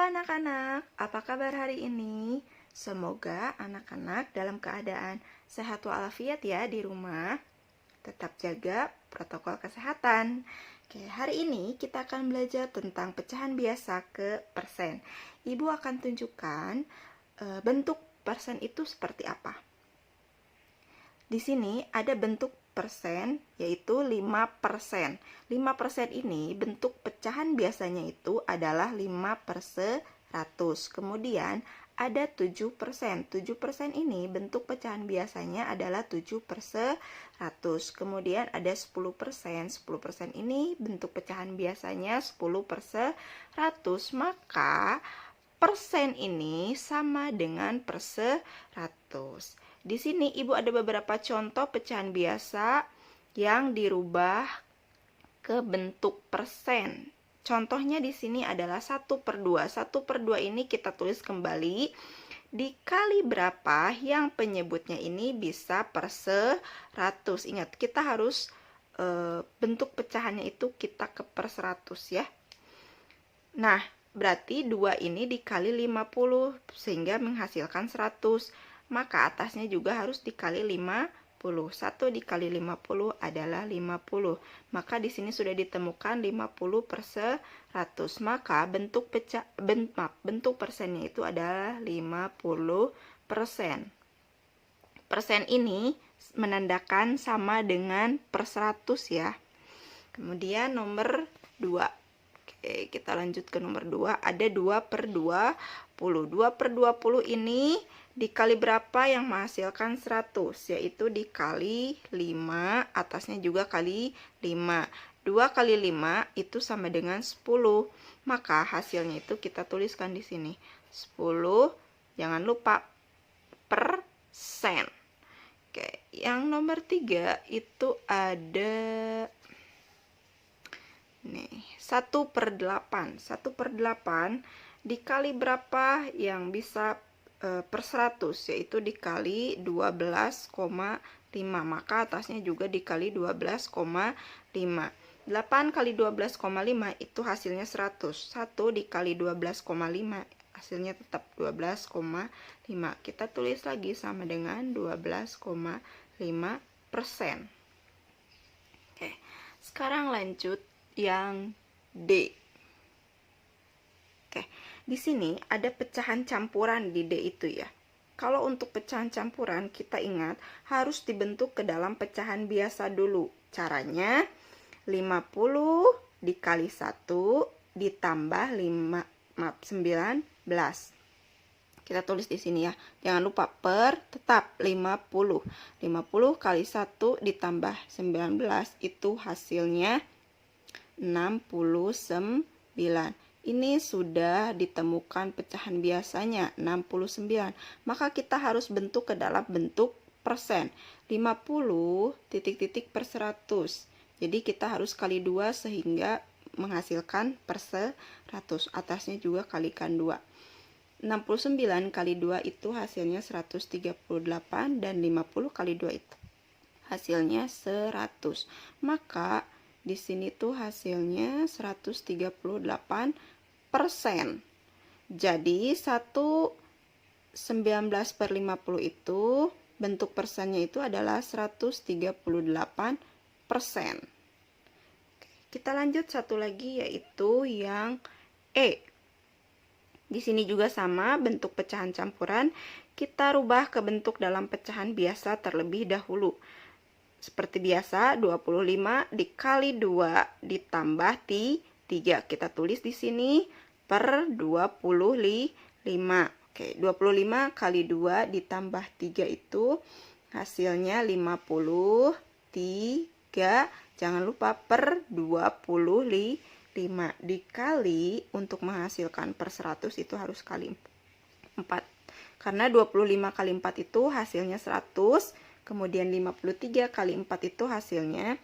anak-anak, apa kabar hari ini? Semoga anak-anak dalam keadaan sehat walafiat ya di rumah. Tetap jaga protokol kesehatan. Oke, hari ini kita akan belajar tentang pecahan biasa ke persen. Ibu akan tunjukkan bentuk persen itu seperti apa. Di sini ada bentuk persen, yaitu 5%. 5% ini bentuk pecahan biasanya itu adalah 5/100. Kemudian ada 7%. 7% ini bentuk pecahan biasanya adalah 7/100. Kemudian ada 10%. 10% ini bentuk pecahan biasanya 10/100. Maka persen ini sama dengan %100. Di sini Ibu ada beberapa contoh pecahan biasa yang dirubah ke bentuk persen. Contohnya di sini adalah 1/2. 1/2 ini kita tulis kembali dikali berapa yang penyebutnya ini bisa %100. Ingat, kita harus bentuk pecahannya itu kita ke %100 ya. Nah, berarti 2 ini dikali 50 sehingga menghasilkan 100. Maka atasnya juga harus dikali 50. 1 dikali 50 adalah 50. Maka di sini sudah ditemukan 50/100. Maka bentuk persennya itu adalah 50%. Persen ini menandakan sama dengan %100 ya. Kemudian nomor 2. Oke, kita lanjut ke nomor 2. Ada 2/20. 2/20 ini dikali berapa yang menghasilkan 100, yaitu dikali 5, atasnya juga kali 5. 2 kali 5 itu sama dengan 10. Maka hasilnya itu kita tuliskan di sini. 10, jangan lupa persen. Oke, yang nomor 3 itu ada nih, 1/8. 1/8 dikali berapa yang bisa %100, yaitu dikali 12,5. Maka atasnya juga dikali 12,5. 8 kali 12,5 itu hasilnya 100. 1 dikali 12,5 hasilnya tetap 12,5. Kita tulis lagi sama dengan 12,5%. Oke, sekarang lanjut yang D. Oke, di sini ada pecahan campuran di D itu ya. Kalau untuk pecahan campuran, kita ingat harus dibentuk ke dalam pecahan biasa dulu. Caranya 50 dikali 1 ditambah 19. Kita tulis di sini ya. Jangan lupa tetap 50. 50 kali 1 ditambah 19 itu hasilnya 69. Ini sudah ditemukan pecahan biasanya 69. Maka kita harus bentuk ke dalam bentuk persen. 50 titik-titik per 100. Jadi kita harus kali 2 sehingga menghasilkan %100. Atasnya juga kalikan 2. 69 kali 2 itu hasilnya 138 dan 50 kali 2 itu hasilnya 100. Maka di sini tuh hasilnya 138%. Jadi 19/50 itu bentuk persennya itu adalah 138%. Kita lanjut satu lagi yaitu yang E. Di sini juga sama bentuk pecahan campuran. Kita rubah ke bentuk dalam pecahan biasa terlebih dahulu. Seperti biasa, 25 dikali 2 ditambah 3. Kita tulis di sini per 25. Oke, 25 kali 2 ditambah 3 itu hasilnya 53. Jangan lupa per 25 dikali, untuk menghasilkan %100 itu harus kali 4. Karena 25 kali 4 itu hasilnya 100. Kemudian 53 kali 4 itu hasilnya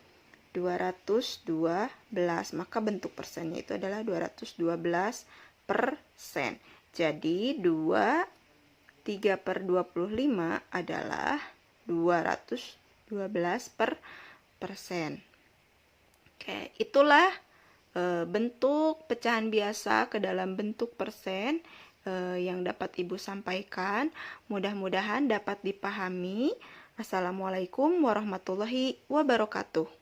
212. Maka bentuk persennya itu adalah 212%. Jadi 3/25 adalah 212%. Oke, itulah bentuk pecahan biasa ke dalam bentuk persen yang dapat Ibu sampaikan. Mudah-mudahan dapat dipahami. Assalamualaikum warahmatullahi wabarakatuh.